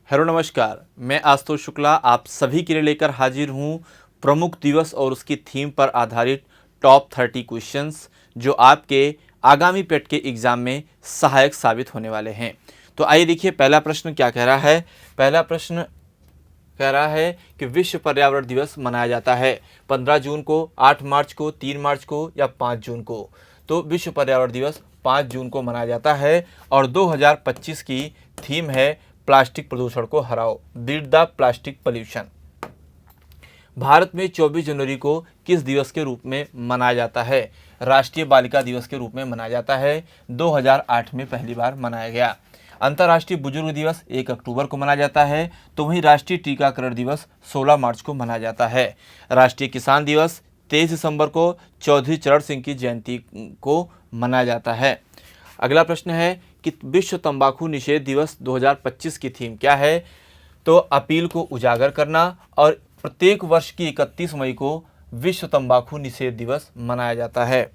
Hello नमस्कार, मैं आशुतोष शुक्ला आप सभी के लिए लेकर हाजिर हूँ प्रमुख दिवस और उसकी थीम पर आधारित टॉप 30 क्वेश्चंस जो आपके आगामी पेट के एग्जाम में सहायक साबित होने वाले हैं। तो आइए देखिए पहला प्रश्न क्या कह रहा है। पहला प्रश्न कह रहा है कि विश्व पर्यावरण दिवस मनाया जाता है 15 जून को, 8 मार्च को, 3 मार्च को या 5 जून को। तो विश्व पर्यावरण दिवस 5 जून को मनाया जाता है और 2025 की थीम है प्लास्टिक प्रदूषण को हराओ, beat the plastic pollution. Bharat में 24 जनवरी को किस दिवस के रूप में मनाया जाता है? राष्ट्रीय बालिका दिवस के रूप में मनाया जाता है। 2008 में पहली बार मनाया गया। अंतर्राष्ट्रीय बुजुर्ग दिवस 1 अक्टूबर को मनाया जाता है, तो वहीं राष्ट्रीय टीकाकरण दिवस 16 मार्च को मनाया जाता है। राष्ट्रीय किसान दिवस 23 दिसंबर को चौधरी चरण सिंह की जयंती को मनाया जाता है। अगला प्रश्न है कि विश्व तंबाकू निषेध दिवस 2025 की थीम क्या है? तो अपील को उजागर करना और प्रत्येक वर्ष की 31 मई को विश्व तंबाकू निषेध दिवस मनाया जाता है।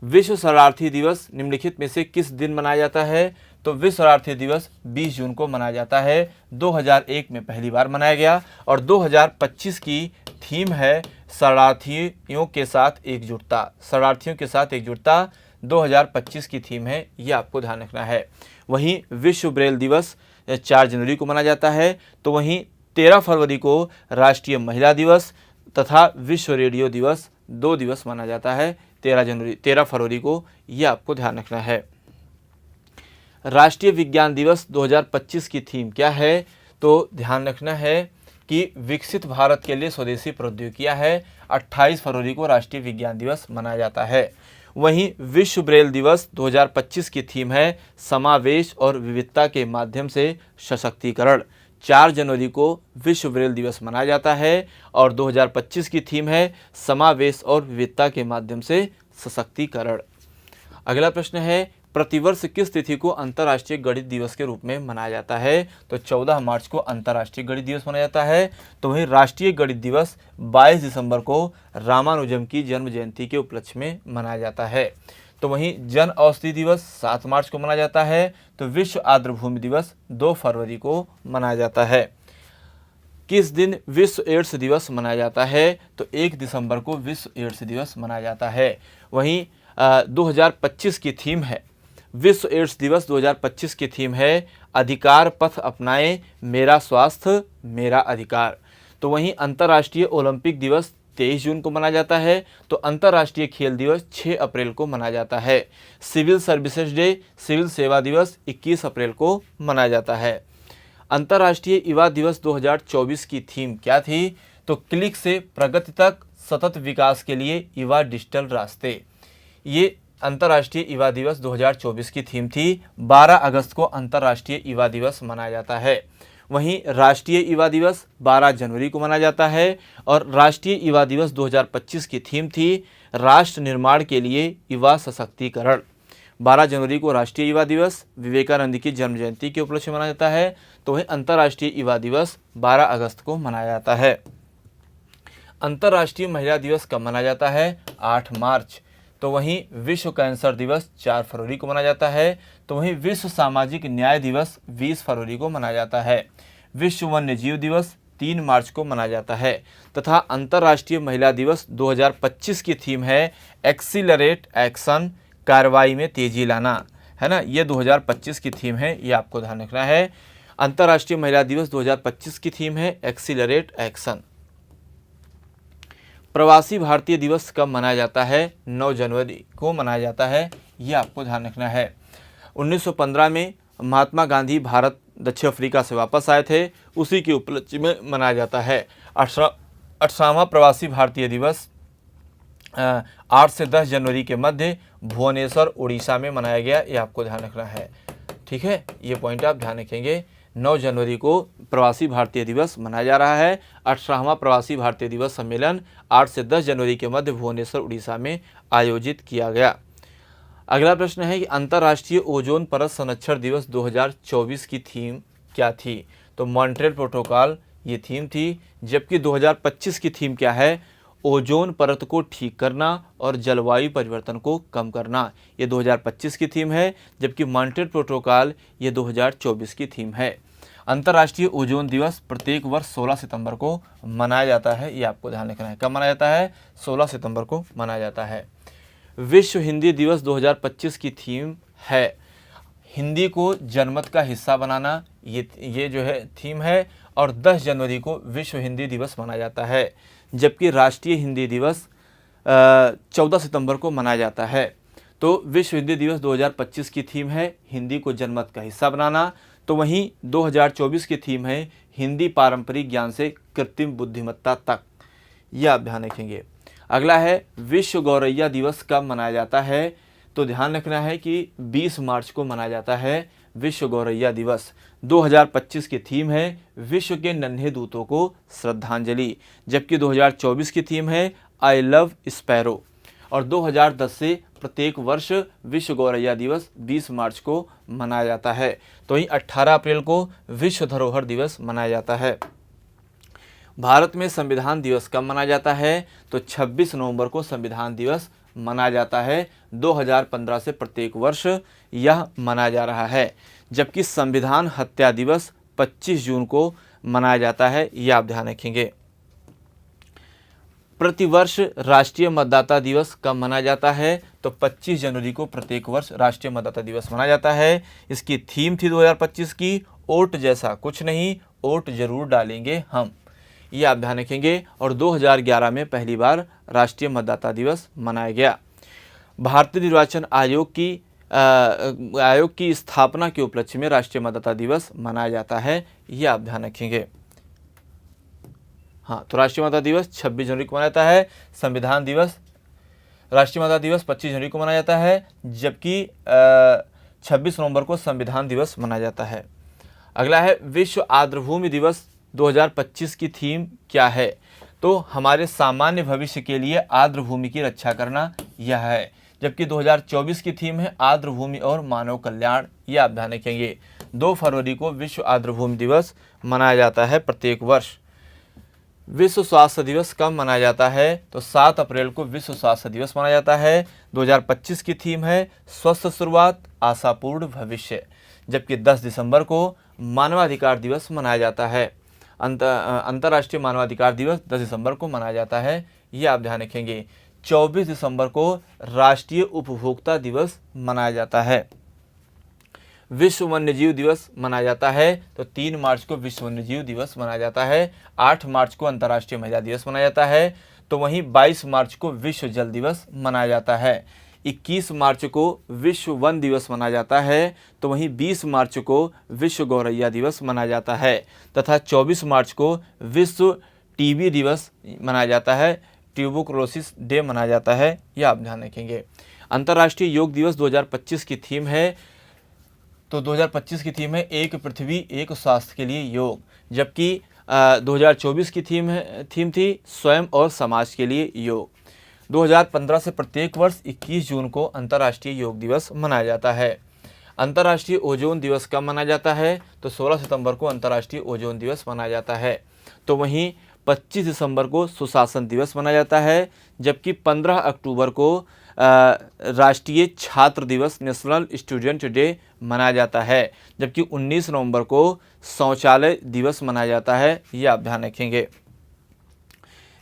विश्व शरणार्थी दिवस निम्नलिखित में से किस दिन मनाया जाता है? तो विश्व शरणार्थी दिवस 20 जून को मनाया जाता है। 2001 में पहली बार मनाया गया और 2025 की थीम है शरणार्थियों के साथ एकजुटता। शरणार्थियों के साथ एकजुटता 2025 की थीम है, ये आपको ध्यान रखना है। वहीं विश्व ब्रेल दिवस 4 जनवरी को मनाया जाता है, तो वहीं 13 फरवरी को राष्ट्रीय महिला दिवस तथा विश्व रेडियो दिवस 2 दिवस मनाया जाता है 13 फरवरी को, ये आपको ध्यान रखना है। राष्ट्रीय विज्ञान दिवस 2025 की थीम क्या है? तो ध्यान रखना है कि विकसित भारत के लिए स्वदेशी प्रौद्योगिकियां है। 28 फरवरी को राष्ट्रीय विज्ञान दिवस मनाया जाता है। वहीं विश्व ब्रेल दिवस 2025 की थीम है समावेश और विविधता के माध्यम से सशक्तिकरण। 4 जनवरी को विश्व ब्रेल दिवस मनाया जाता है और 2025 की थीम है समावेश और विविधता के माध्यम से सशक्तिकरण। अगला प्रश्न है प्रतिवर्ष किस तिथि को अंतर्राष्ट्रीय गणित दिवस के रूप में मनाया जाता है? तो 14 मार्च को अंतर्राष्ट्रीय गणित दिवस मनाया जाता है। तो वहीं राष्ट्रीय गणित दिवस 22 दिसंबर को रामानुजम की जन्म जयंती के उपलक्ष्य में मनाया जाता है। तो वहीं जन औषधि दिवस 7 मार्च को मनाया जाता है। तो विश्व आर्द्रभूमि दिवस 2 फरवरी को मनाया जाता है। किस दिन विश्व एड्स दिवस मनाया जाता है? तो 1 दिसंबर को विश्व एड्स दिवस मनाया जाता है। वहीं 2025 की थीम है विश्व एड्स दिवस 2025 की थीम है अधिकार पथ अपनाएं, मेरा स्वास्थ्य मेरा अधिकार। तो वहीं अंतर्राष्ट्रीय ओलंपिक दिवस 23 जून को मनाया जाता है। तो अंतर्राष्ट्रीय खेल दिवस 6 अप्रैल को मनाया जाता है। सिविल सर्विसेज डे, सिविल सेवा दिवस 21 अप्रैल को मनाया जाता है। अंतर्राष्ट्रीय युवा दिवस 2024 की थीम क्या थी? तो क्लिक से प्रगति तक सतत विकास के लिए युवा डिजिटल रास्ते, ये अंतर्राष्ट्रीय युवा दिवस 2024 की थीम थी। 12 अगस्त को अंतर्राष्ट्रीय युवा दिवस मनाया जाता है। वहीं राष्ट्रीय युवा दिवस 12 जनवरी को मनाया जाता है और राष्ट्रीय युवा दिवस 2025 की थीम थी राष्ट्र निर्माण के लिए युवा सशक्तिकरण। 12 जनवरी को राष्ट्रीय युवा दिवस विवेकानंद की जन्म जयंती के उपलक्ष्य में मनाया जाता है। तो वहीं अंतर्राष्ट्रीय युवा दिवस 12 अगस्त को मनाया जाता है। अंतर्राष्ट्रीय महिला दिवस कब मनाया जाता है? 8 मार्च। तो वहीं विश्व कैंसर दिवस 4 फरवरी को मनाया जाता है। तो वहीं विश्व सामाजिक न्याय दिवस 20 फरवरी को मनाया जाता है। विश्व वन्य जीव दिवस 3 मार्च को मनाया जाता है तथा अंतर्राष्ट्रीय महिला दिवस 2025 की थीम है एक्सीलरेट एक्शन, कार्रवाई में तेजी लाना, है ना। ये 2025 की थीम है, ये आपको ध्यान रखना है। अंतर्राष्ट्रीय महिला दिवस 2025 की थीम है एक्सीलरेट एक्शन। प्रवासी भारतीय दिवस कब मनाया जाता है? 9 जनवरी को मनाया जाता है, ये आपको ध्यान रखना है। 1915 में महात्मा गांधी भारत दक्षिण अफ्रीका से वापस आए थे, उसी के उपलक्ष्य में मनाया जाता है। 18वां प्रवासी भारतीय दिवस 8 से 10 जनवरी के मध्य भुवनेश्वर उड़ीसा में मनाया गया, ये आपको ध्यान रखना है। ठीक है, ये पॉइंट आप ध्यान रखेंगे। 9 जनवरी को प्रवासी भारतीय दिवस मनाया जा रहा है। 18वां प्रवासी भारतीय दिवस सम्मेलन 8 से 10 जनवरी के मध्य भुवनेश्वर उड़ीसा में आयोजित किया गया। अगला प्रश्न है कि अंतर्राष्ट्रीय ओजोन परत संरक्षण दिवस 2024 की थीम क्या थी? तो मॉन्ट्रियल प्रोटोकॉल ये थीम थी, जबकि 2025 की थीम क्या है? ओजोन परत को ठीक करना और जलवायु परिवर्तन को कम करना, ये 2025 की थीम है, जबकि मॉन्ट्रियल प्रोटोकॉल ये 2024 की थीम है। अंतर्राष्ट्रीय ओजोन दिवस प्रत्येक वर्ष 16 सितंबर को मनाया जाता है। ये आपको ध्यान रखना है, कब मनाया जाता है? 16 सितंबर को मनाया जाता है। विश्व हिंदी दिवस 2025 की थीम है हिंदी को जनमत का हिस्सा बनाना, ये जो है थीम है। और 10 जनवरी को विश्व हिंदी दिवस मनाया जाता है, जबकि राष्ट्रीय हिंदी दिवस 14 सितंबर को मनाया जाता है। तो विश्व हिंदी दिवस 2025 की थीम है हिंदी को जनमत का हिस्सा बनाना, तो वहीं 2024 की थीम है हिंदी पारंपरिक ज्ञान से कृत्रिम बुद्धिमत्ता तक। यह आप ध्यान रखेंगे। अगला है विश्व गौरैया दिवस कब मनाया जाता है? तो ध्यान रखना है कि 20 मार्च को मनाया जाता है विश्व गौरैया दिवस। 2025 की थीम है विश्व के नन्हे दूतों को श्रद्धांजलि, जबकि 2024 की थीम है आई लव स्पैरो। और 2010 से प्रत्येक वर्ष विश्व गौरैया दिवस 20 मार्च को मनाया जाता है। तो वहीं 18 अप्रैल को विश्व धरोहर दिवस मनाया जाता है। भारत में संविधान दिवस कब मनाया जाता है? तो 26 नवंबर को संविधान दिवस मनाया जाता है। 2015 से प्रत्येक वर्ष यह मनाया जा रहा है, जबकि संविधान हत्या दिवस 25 जून को मनाया जाता है। यह आप ध्यान रखेंगे। प्रतिवर्ष राष्ट्रीय मतदाता दिवस कब मनाया जाता है? तो 25 जनवरी को प्रत्येक वर्ष राष्ट्रीय मतदाता दिवस मनाया जाता है। इसकी थीम थी 2025 की वोट जैसा कुछ नहीं, वोट जरूर डालेंगे हम। ये आप ध्यान रखेंगे। और 2011 में पहली बार राष्ट्रीय मतदाता दिवस मनाया गया। भारतीय निर्वाचन आयोग की स्थापना के उपलक्ष्य में राष्ट्रीय मतदाता दिवस मनाया जाता है। ये आप ध्यान रखेंगे। हाँ, तो राष्ट्रीय मतदाता दिवस 26 जनवरी को मनाया जाता है। संविधान दिवस राष्ट्रीय मतदाता दिवस 25 जनवरी को मनाया जाता है, जबकि 26 नवंबर को संविधान दिवस मनाया जाता है। अगला है विश्व आर्द्रभूमि दिवस 2025 की थीम क्या है? तो हमारे सामान्य भविष्य के लिए आर्द्रभूमि की रक्षा करना यह है, जबकि 2024 की थीम है आर्द्रभूमि और मानव कल्याण। यह आप ध्यान रखेंगे। 2 फरवरी को विश्व आर्द्रभूमि दिवस मनाया जाता है प्रत्येक वर्ष। विश्व स्वास्थ्य दिवस कब मनाया जाता है? तो 7 अप्रैल को विश्व स्वास्थ्य दिवस मनाया जाता है। 2025 की थीम है स्वस्थ शुरुआत आशापूर्ण भविष्य, जबकि 10 दिसंबर को मानवाधिकार दिवस मनाया जाता है। अंतर्राष्ट्रीय मानवाधिकार दिवस 10 दिसंबर को मनाया जाता है। ये आप ध्यान रखेंगे। 24 दिसंबर को राष्ट्रीय उपभोक्ता दिवस मनाया जाता है। विश्व वन्यजीव दिवस मनाया जाता है, तो 3 मार्च को विश्व वन्यजीव दिवस मनाया जाता है। 8 मार्च को अंतर्राष्ट्रीय महिला दिवस मनाया जाता है। तो वहीं 22 मार्च को विश्व जल दिवस मनाया जाता है। 21 मार्च को विश्व वन दिवस मनाया जाता है। तो वहीं 20 मार्च को विश्व गौरैया दिवस मनाया जाता है, तथा 24 मार्च को विश्व टीबी दिवस मनाया जाता है। ट्यूबरकुलोसिस डे मनाया जाता है। यह आप ध्यान रखेंगे। अंतर्राष्ट्रीय योग दिवस 2025 की थीम है, तो 2025 की थीम है एक पृथ्वी एक स्वास्थ्य के लिए योग, जबकि 2024 की थीम थी स्वयं और समाज के लिए योग। 2015 से प्रत्येक वर्ष 21 जून को अंतर्राष्ट्रीय योग दिवस मनाया जाता है। अंतर्राष्ट्रीय ओजोन दिवस कब मनाया जाता है? तो 16 सितंबर को अंतर्राष्ट्रीय ओजोन दिवस मनाया जाता है। तो वहीं 25 दिसंबर को सुशासन दिवस मनाया जाता है, जबकि 15 अक्टूबर को राष्ट्रीय छात्र दिवस नेशनल स्टूडेंट डे मनाया जाता है, जबकि 19 नवंबर को शौचालय दिवस मनाया जाता है। ये आप ध्यान रखेंगे।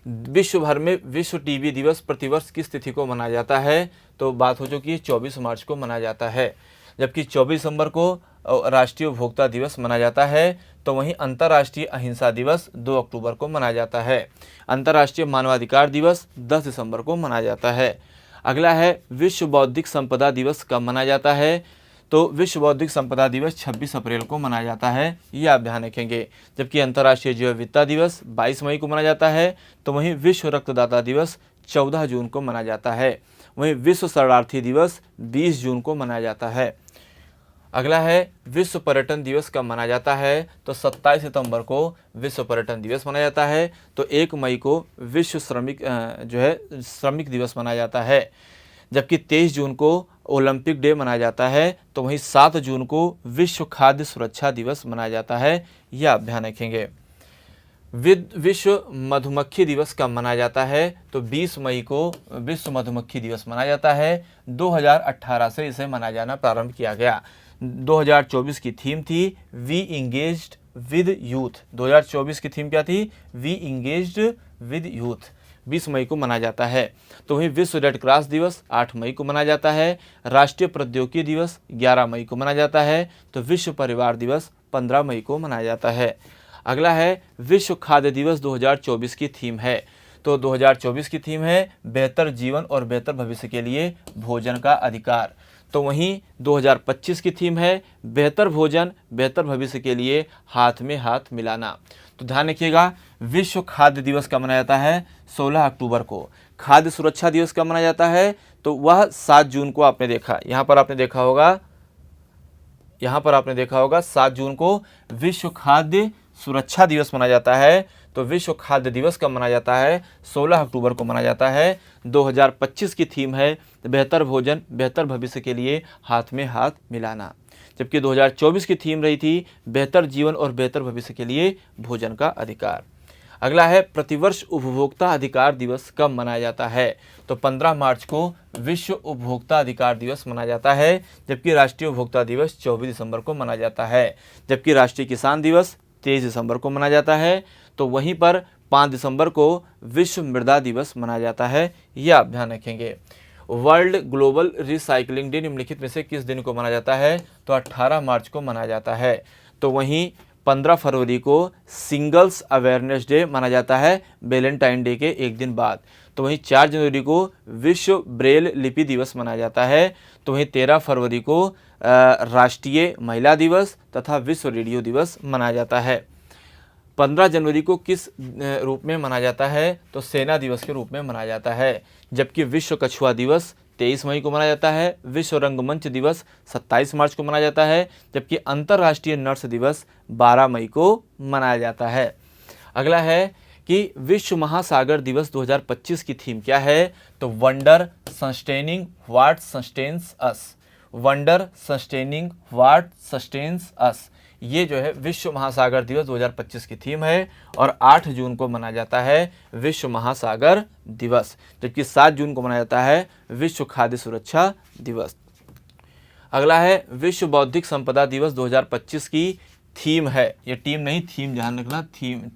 विश्व भर में विश्व टीबी दिवस प्रतिवर्ष किस तिथि को मनाया जाता है? तो बात हो चुकी है 24 मार्च को मनाया जाता है, जबकि 24 दिसंबर को राष्ट्रीय उपभोक्ता दिवस मनाया जाता है। तो वहीं अंतर्राष्ट्रीय अहिंसा दिवस 2 अक्टूबर को मनाया जाता है। अंतर्राष्ट्रीय मानवाधिकार दिवस 10 दिसंबर को मनाया जाता है। अगला है विश्व बौद्धिक संपदा दिवस कब मनाया जाता है? तो विश्व बौद्धिक संपदा दिवस 26 अप्रैल को मनाया जाता है। ये आप ध्यान रखेंगे। जबकि अंतर्राष्ट्रीय जैव विविधता दिवस 22 मई को मनाया जाता है। तो वहीं विश्व रक्तदाता दिवस 14 जून को मनाया जाता है। वहीं विश्व शरणार्थी दिवस 20 जून को मनाया जाता है। अगला है विश्व पर्यटन दिवस कब मनाया जाता है? तो 27 सितंबर को विश्व पर्यटन दिवस मनाया जाता है। तो 1 मई को विश्व श्रमिक दिवस मनाया जाता है, जबकि 23 जून को ओलंपिक डे मनाया जाता है। तो वहीं 7 जून को विश्व खाद्य सुरक्षा दिवस मनाया जाता है। यह आप ध्यान रखेंगे। विश्व मधुमक्खी दिवस कब मनाया जाता है? तो 20 मई को विश्व मधुमक्खी दिवस मनाया जाता है। 2018 से इसे मनाया जाना प्रारंभ किया गया। 2024 की थीम थी वी इंगेज्ड विद यूथ। 2024 की थीम क्या थी? We engaged with youth. 20 मई को मनाया जाता है। तो वहीं विश्व रेड क्रॉस दिवस 8 मई को मनाया जाता है। राष्ट्रीय प्रौद्योगिकी दिवस 11 मई को मनाया जाता है। तो विश्व परिवार दिवस 15 मई को मनाया जाता है। अगला है विश्व खाद्य दिवस 2024 की थीम है। तो 2024 की थीम है बेहतर जीवन और बेहतर भविष्य के लिए भोजन का अधिकार। तो वहीं 2025 की थीम है बेहतर भोजन बेहतर भविष्य के लिए हाथ में हाथ मिलाना। तो ध्यान रखिएगा, विश्व खाद्य दिवस कब मनाया जाता है? 16 अक्टूबर को। खाद्य सुरक्षा दिवस कब मनाया जाता है? तो वह 7 जून को आपने देखा, यहाँ पर आपने देखा होगा 7 जून को विश्व खाद्य सुरक्षा दिवस मनाया जाता है। तो विश्व खाद्य दिवस कब मनाया जाता है? 16 अक्टूबर को मनाया जाता है। 2025 की थीम है बेहतर भोजन बेहतर भविष्य के लिए हाथ में हाथ मिलाना, जबकि 2024 की थीम रही थी बेहतर जीवन और बेहतर भविष्य के लिए भोजन का अधिकार। अगला है प्रतिवर्ष उपभोक्ता अधिकार दिवस कब मनाया जाता है? तो 15 मार्च को विश्व उपभोक्ता अधिकार दिवस मनाया जाता है, जबकि राष्ट्रीय उपभोक्ता दिवस 24 दिसंबर को मनाया जाता है। जबकि राष्ट्रीय किसान दिवस 23 दिसंबर को मनाया जाता है। तो वहीं पर 5 दिसंबर को विश्व मृदा दिवस मनाया जाता है, यह आप ध्यान रखेंगे। वर्ल्ड ग्लोबल रिसाइकलिंग डे निम्नलिखित में से किस दिन को मनाया जाता है? तो 18 मार्च को मनाया जाता है। तो वहीं 15 फरवरी को सिंगल्स अवेयरनेस डे मनाया जाता है वैलेंटाइन डे के एक दिन बाद। तो वहीं 4 जनवरी को विश्व ब्रेल लिपि दिवस मनाया जाता है। तो वहीं 13 फरवरी को राष्ट्रीय महिला दिवस तथा विश्व रेडियो दिवस मनाया जाता है। 15 जनवरी को किस रूप में मनाया जाता है? तो सेना दिवस के रूप में मनाया जाता है। जबकि विश्व कछुआ दिवस 23 मई को मनाया जाता है। विश्व रंगमंच दिवस 27 मार्च को मनाया जाता है। जबकि अंतर्राष्ट्रीय नर्स दिवस 12 मई को मनाया जाता है। अगला है कि विश्व महासागर दिवस 2025 की थीम क्या है? तो wonder sustaining what sustains us. Wonder sustaining what sustains us, ये जो है विश्व महासागर दिवस 2025 की थीम है। और 8 जून को मनाया जाता है विश्व महासागर दिवस, जबकि 7 जून को मनाया जाता है विश्व खाद्य सुरक्षा दिवस। अगला है विश्व बौद्धिक संपदा दिवस 2025 की थीम है। ये टीम नहीं, थीम ध्यान रखना,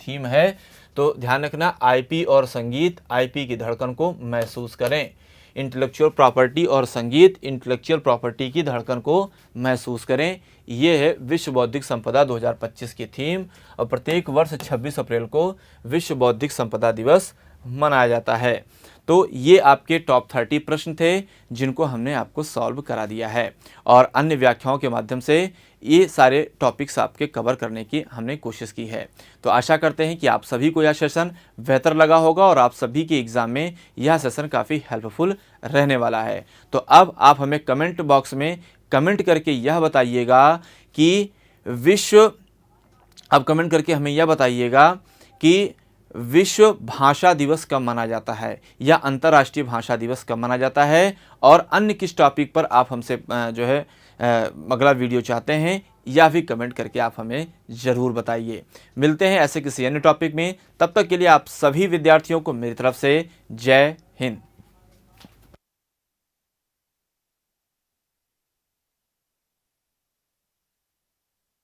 थीम है। तो ध्यान रखना, आईपी और संगीत, आईपी की धड़कन को महसूस करें। इंटेलेक्चुअल प्रॉपर्टी और संगीत, इंटेलेक्चुअल प्रॉपर्टी की धड़कन को महसूस करें। ये है विश्व बौद्धिक संपदा 2025 की थीम। और प्रत्येक वर्ष 26 अप्रैल को विश्व बौद्धिक संपदा दिवस मनाया जाता है। तो ये आपके टॉप 30 प्रश्न थे जिनको हमने आपको सॉल्व करा दिया है, और अन्य व्याख्याओं के माध्यम से ये सारे टॉपिक्स आपके कवर करने की हमने कोशिश की है। तो आशा करते हैं कि आप सभी को यह सेशन बेहतर लगा होगा और आप सभी के एग्ज़ाम में यह सेशन काफ़ी हेल्पफुल रहने वाला है। तो अब आप हमें कमेंट बॉक्स में कमेंट करके यह बताइएगा कि विश्व भाषा दिवस कब मनाया जाता है या अंतर्राष्ट्रीय भाषा दिवस कब मनाया जाता है, और अन्य किस टॉपिक पर आप हमसे अगला वीडियो चाहते हैं, या भी कमेंट करके आप हमें ज़रूर बताइए। मिलते हैं ऐसे किसी अन्य टॉपिक में, तब तक के लिए आप सभी विद्यार्थियों को मेरी तरफ से जय हिंद।